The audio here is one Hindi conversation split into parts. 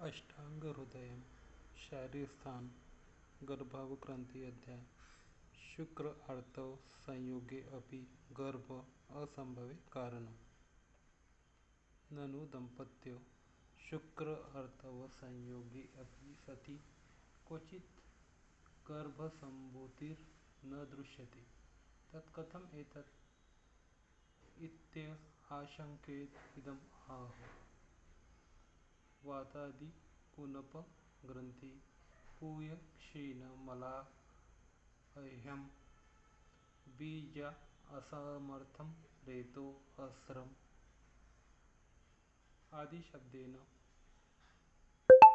अष्टांग हृदय शारीर स्थान गर्भावग्रंथि अध्याय शुक्र आर्तव संयोगे अपि गर्भ असंभवे कारणम् ननु दंपत्यो शुक्र आर्तव संयोगे अपि सति क्वचित् गर्भसंभूतिर् न दृश्यते तत्कथम् एतत् इत्याशंकेत इदम् आह वातादि कुनप ग्रंथि पूय क्षीण मलाह्यम बीज असमर्थम रेतो अस्रम आदि शब्देन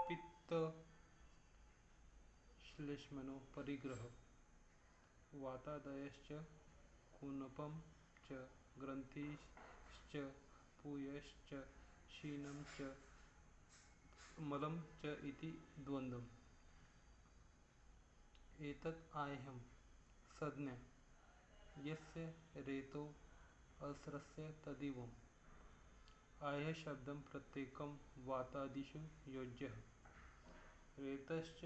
पित्त श्लेष्मनो परिग्रह वातादयश्च कुनपम च ग्रंथिश्च पूयश्च क्षीणं च मलं च इति द्वन्द्वम् एतत् आह्यं संज्ञा यस्य रेतो अस्रस्य तदिवम् आह्य शब्दं प्रत्येकं वातादिषु योज्यः रेतश्च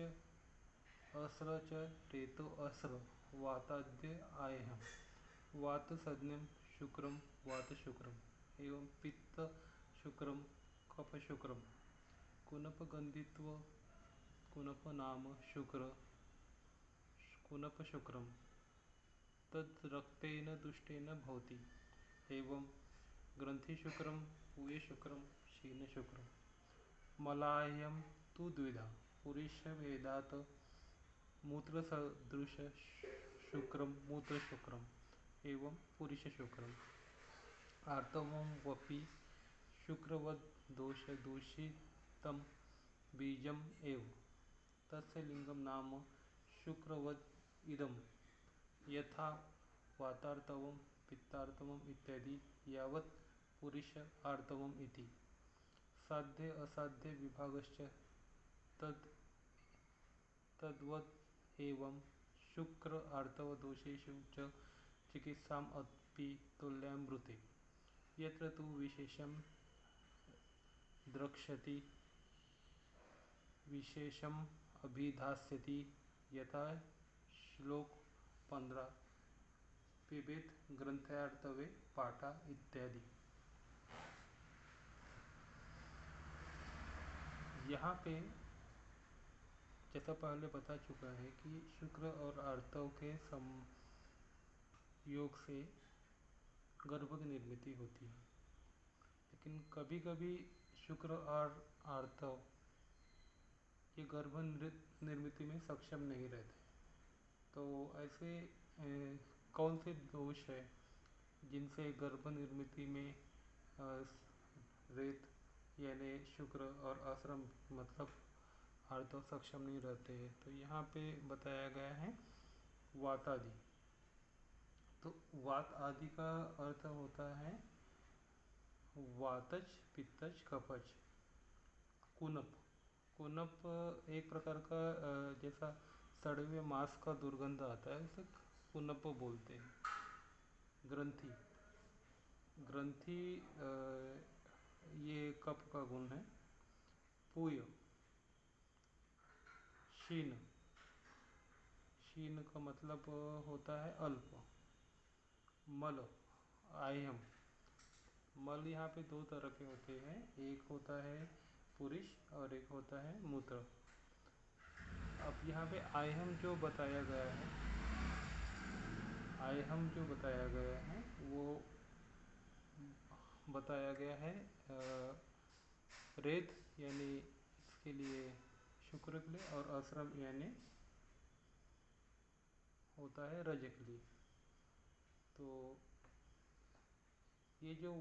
अस्र च रेतो अस्र वाताद्य आह्यं वात संज्ञं शुक्रं वात शुक्रम् एवं पित्त शुक्रं कफ शुक्रम् कुनपगंधित्व कुनप नाम शुक्र कुनप शुक्रम तद् रक्तेन दुष्टेन भवति एवं ग्रंथि शुक्रम पूय शुक्रम क्षीण शुक्रम मलाह्यम तु द्विधा पुरुष भेदात मूत्र सदृश शुक्रम मूत्र शुक्रम एवं पुरुष शुक्रम आर्तवं वपि शुक्रवद दोष दूषितम बीजम एव तस्य लिंगम नाम शुक्रवद इदम यथा वातार्तवम पित्तार्तवम इत्यादि यावत् पुरुष आर्तवम इति साध्य असाध्य विभागश्च तद तद्वत् एवं शुक्र आर्तव दोषेषु च चिकित्साम अपि तुल्यामृते यत्र तु विशेषम द्रक्ष्यति विशेषम अभिधास्यति यथा श्लोक 15 पिबेत ग्रंथार्तवे पाठा इत्यादि। यहाँ पे जैसा पहले बता चुका है कि शुक्र और आर्तव के संयोग से गर्भ की निर्मित होती है, लेकिन कभी कभी शुक्र और आर्तव ये गर्भ निर्मित में सक्षम नहीं रहते। तो ऐसे कौन से दोष है जिनसे गर्भ निर्मित में रेत यानी शुक्र और आश्रम मतलब आर्तव सक्षम नहीं रहते हैं। तो यहाँ पे बताया गया है वात आदि। तो वात आदि का अर्थ होता है वातज पित्तज कफज। कुनप कुनप एक प्रकार का जैसा सड़े हुए मांस का दुर्गंध आता है उसे कुनप बोलते हैं। ग्रंथि ग्रंथि ये कफ का गुण है। पूय क्षीण क्षीण का मतलब होता है अल्प। मल आह्यम मल यहाँ पे दो तरह के होते हैं, एक होता है पुरुष और एक होता है मूत्र। अब यहाँ पे आह्यम जो बताया गया है आह्यम जो बताया गया है वो बताया गया है रेत यानी इसके लिए शुक्र के लिए और आश्रम यानी होता है रज के लिए। तो ये जो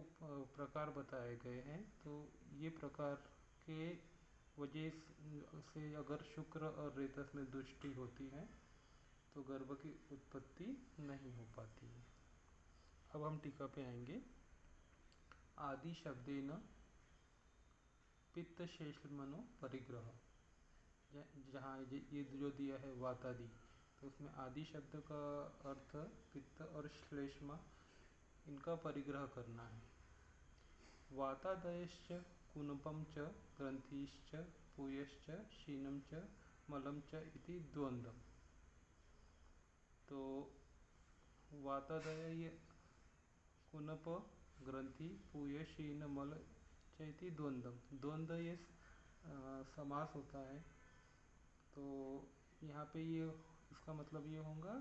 प्रकार बताए गए हैं तो ये प्रकार के वजह से अगर शुक्र और रेतस में दृष्टि होती है तो गर्भ की उत्पत्ति नहीं हो पाती है। अब हम टीका पे आएंगे। आदि शब्देन पित्त श्लेष्मनो परिग्रह, जहाँ ये जो दिया है वातादि, तो उसमें आदि शब्द का अर्थ पित्त और श्लेष्मा इनका परिग्रह करना है। वातादयश्च कुनपम च ग्रंथिश्च पूयश्च क्षीणं च मलं च इति द्वन्द्वम्। तो वातादय ये कुनप ग्रंथि पूय क्षीण मल च इति द्वन्द्वम्। द्वंद्व ये समास होता है। तो यहाँ पे ये इसका मतलब ये होगा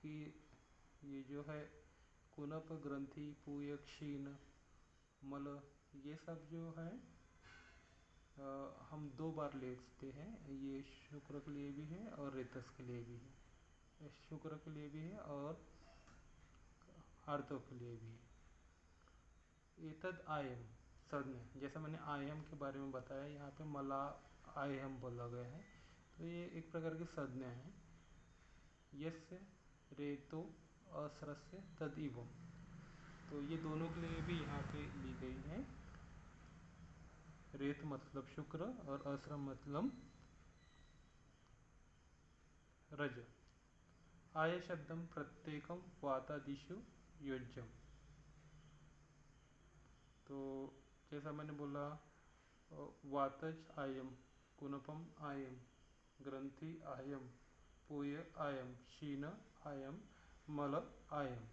कि ये जो है कुनप ग्रंथि पूय क्षीण मल ये सब जो है हम दो बार लेते हैं। ये शुक्र के लिए भी है और रेतस के लिए भी है। शुक्र के लिए भी है और आर्तव के लिए भी है। एतद आयम संज्ञा, जैसा मैंने आयम के बारे में बताया, यहाँ पे मला आयम बोला गया है। तो ये एक प्रकार की संज्ञा है। यस्य रेतो असरस्य तद इवम। तो ये दोनों के लिए भी यहाँ पे ली गई है। रेत मतलब शुक्र और असर मतलब रज। आय शब्दम प्रत्येकम वातादिशु योज्यम। तो जैसा मैंने बोला, वातज आयम, कुनपम आयम, ग्रंथि आयम, पूय आयम, क्षीण आयम, मल आयम।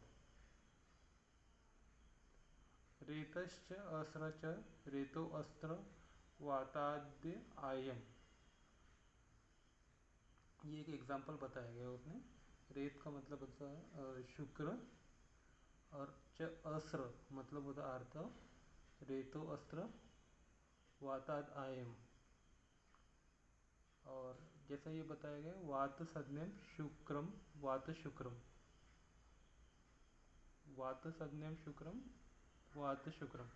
रेतश्च अस्र च रेतो अस्त्र वाताद्य आयम। ये एक एग्जाम्पल बताया गया उसने। रेत का मतलब होता है शुक्र, और च अस्र मतलब होता है आर्तव, रेतो अस्त्र, वाताद आयम। और जैसा ये बताया गया, वात सज्ञम शुक्रम वात शुक्रम, वात सज्ञम शुक्रम वात शुक्रम।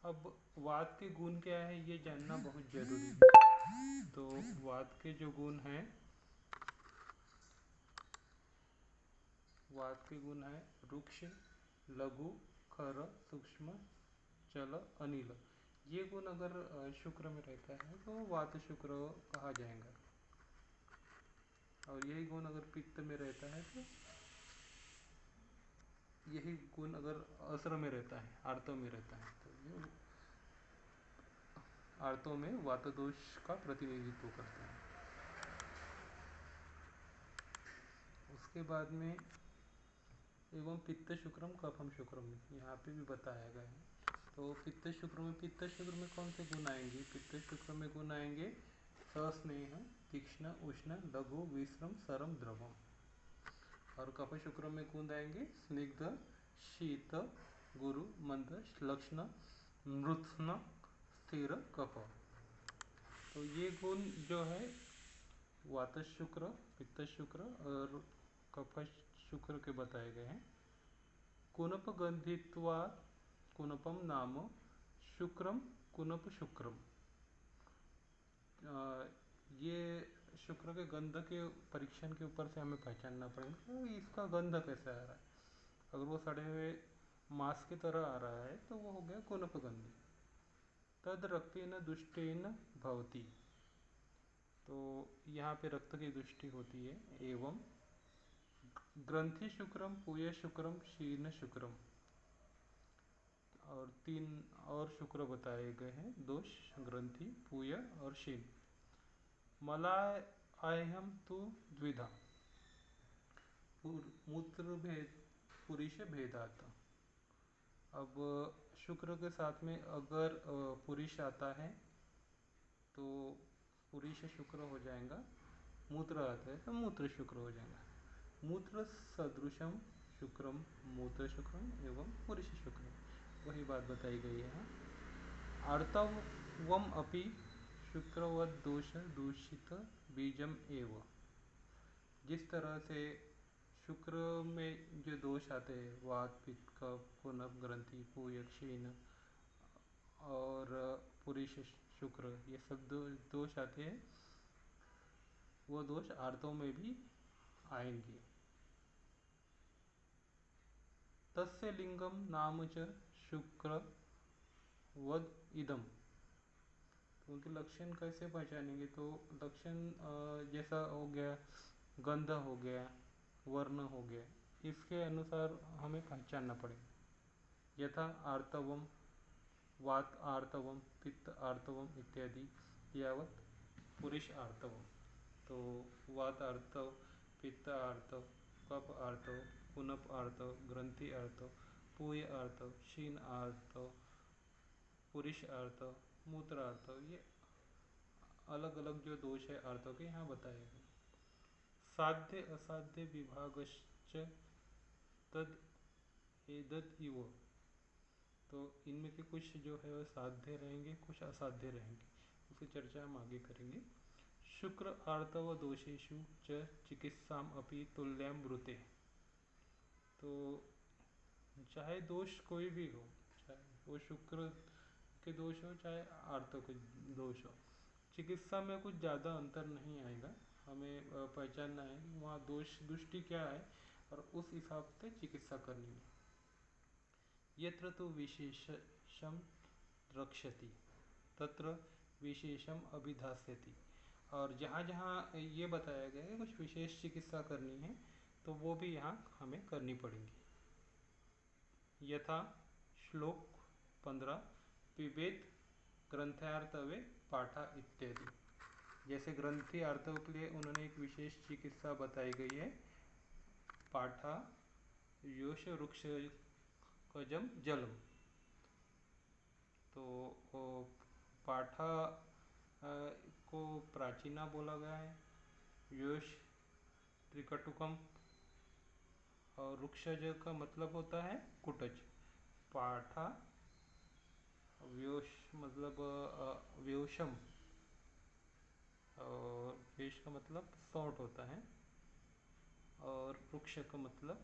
अब वात के गुण क्या है ये जानना बहुत जरूरी है। तो वात के जो गुण हैं, वात के गुण है रुक्ष, लघु, खर, सूक्ष्म, चल, अनिल। ये गुण अगर शुक्र में रहता है तो वात शुक्र कहा जाएगा। और यही गुण अगर पित्त में रहता है तो यही गुण अगर असर में रहता है, आर्तव में रहता है, तो ये आर्तव में वात दोष का प्रतिनिधित्व करता है। उसके बाद में एवं पित्त शुक्रम कफम शुक्रम, यहाँ पे भी बताया गया है। तो पित्त शुक्र में कौन से गुण आएंगे? पित्त शुक्र में गुण आएंगे सस्नेह, तीक्ष्ण, उष्ण, लघु, विश्रम, सरम, द्रवम। और कफ शुक्र में गुण आएंगे स्निग्ध, शीत, गुरु, मंद, लक्षण, मृत्न, स्थिर, कफ। तो ये गुण जो है वात शुक्र, पित्त शुक्र और कफ शुक्र के बताए गए हैं। कुनप गंधित्वा कुनपम नाम शुक्रम कुनप शुक्रम। ये शुक्र के गंध के परीक्षण के ऊपर से हमें पहचानना पड़ेगा कि इसका गंध कैसे आ रहा है। अगर वो सड़े हुए मांस की तरह आ रहा है तो वो हो गया कुनप गंधी। तद रक्तेन दुष्टेन भवति। तो यहाँ पे रक्त की दृष्टि होती है। एवं ग्रंथि शुक्रम पूय शुक्रम क्षीण शुक्रम, और तीन और शुक्र बताए गए हैं दोष, ग्रंथि, पूय और क्षीण। मलायहम तो द्विधा, मूत्र भेद पुरुष भेदात। अब शुक्र के साथ में अगर पुरुष आता है तो पुरुष शुक्र हो जाएगा, मूत्र आता है तो मूत्र शुक्र हो जाएगा। मूत्र सदृशम शुक्रम मूत्र शुक्रम एवं पुरुष शुक्रम, वही बात बताई गई है यहाँ। आर्तवम अपि शुक्रवत दोष दूषित बीजम एव। जिस तरह से शुक्र में जो दोष आते हैं, वात, पित्त, कफ, कुनप, ग्रंथि, पूय, क्षीण और पुरुष शुक्र, ये सब दोष आते हैं, वो दोष आर्तव में भी आएंगे। तस्य लिंगम नाम च शुक्र वद इदम। तो उनके लक्षण कैसे पहचानेंगे? तो लक्षण जैसा हो गया, गंध हो गया, वर्ण हो गया, इसके अनुसार हमें पहचानना पड़ेगा। यथा आर्तवम, वात आर्तवम, पित्त आर्तवम इत्यादि। यावत पुरुष आर्तव। तो वात आर्तव, पित्त आर्तव, कफ आर्तव, कुनप आर्तव, ग्रंथि आर्तव, पूय आर्तव, शीन आर्तव, पुरुष आर्तव, मूत्र आर्तव, ये अलग अलग जो दोष है आर्तव के यहाँ बताए गए। साध्य असाध्य विभागश्च तद एदद इव। तो इनमें के कुछ जो है वो साध्य रहेंगे, कुछ असाध्य रहेंगे, उसकी चर्चा हम आगे करेंगे। शुक्र आर्तव दोषेषु च चिकित्साम अपि तुल्यम ब्रूते। तो चाहे दोष कोई भी हो, चाहे वो शुक्र के दोष हो चाहे आर्तव के दोष हो, चिकित्सा में कुछ ज़्यादा अंतर नहीं आएगा। हमें पहचानना है वहाँ दोष दृष्टि क्या है और उस हिसाब से चिकित्सा करनी है। यत्र तो विशेषम रक्षति तत्र विशेषम अभिधास्यति। और जहाँ जहाँ ये बताया गया है कुछ विशेष चिकित्सा करनी है तो वो भी यहाँ हमें करनी पड़ेगी। यथा श्लोक 15 पिबेत ग्रंथार्थवे पाठा इत्यादि। जैसे ग्रंथि आर्तव के लिए उन्होंने एक विशेष चिकित्सा बताई गई है, पाठा योश वृक्ष कजम जलम। तो पाठा को प्राचीना बोला गया है, योश त्रिकटुकम, और वृक्षज का मतलब होता है कुटज। पाठा व्योश मतलब व्योशम, और वेश का मतलब सौंठ होता है, और वृक्ष का मतलब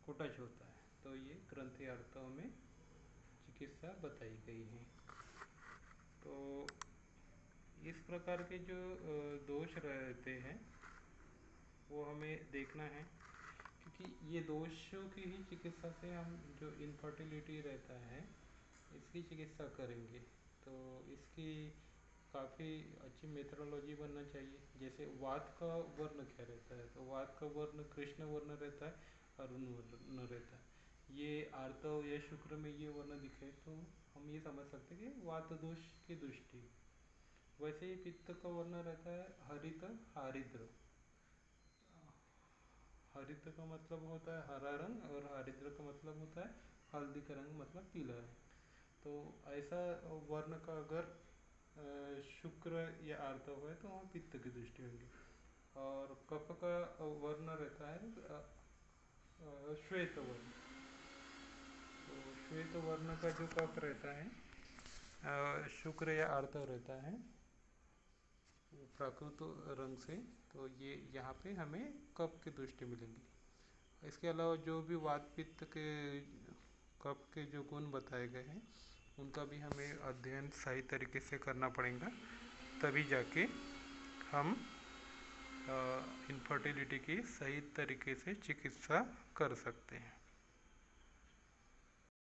कुटज होता है। तो ये ग्रंथि आर्तव में चिकित्सा बताई गई है। तो इस प्रकार के जो दोष रहते हैं वो हमें देखना है, क्योंकि ये दोषों की ही चिकित्सा से हम जो इनफर्टिलिटी रहता है इसकी चिकित्सा करेंगे। तो इसकी काफ़ी अच्छी मेथडोलॉजी बनना चाहिए। जैसे वात का वर्ण क्या रहता है, तो वात का वर्ण कृष्ण वर्ण रहता है, अरुण वर्ण रहता है। ये आर्तव या शुक्र में ये वर्ण दिखे तो हम ये समझ सकते हैं कि वात दोष की दृष्टि। वैसे ही पित्त का वर्ण रहता है हरित हारिद्र। हरित का मतलब होता है हरा रंग और हारिद्र का मतलब होता है हल्दी का रंग, मतलब पीला रंग। तो ऐसा वर्ण का अगर शुक्र या आर्तव है तो वहाँ पित्त की दृष्टि होगी। और कफ का वर्ण रहता है श्वेत वर्ण। तो श्वेत वर्ण का जो कफ रहता है शुक्र या आर्तव रहता है प्राकृत रंग से, तो ये यहाँ पे हमें कफ की दृष्टि मिलेंगी। इसके अलावा जो भी वात पित्त के कफ के जो गुण बताए गए हैं उनका भी हमें अध्ययन सही तरीके से करना पड़ेगा, तभी जाके हम इनफर्टिलिटी की सही तरीके से चिकित्सा कर सकते हैं।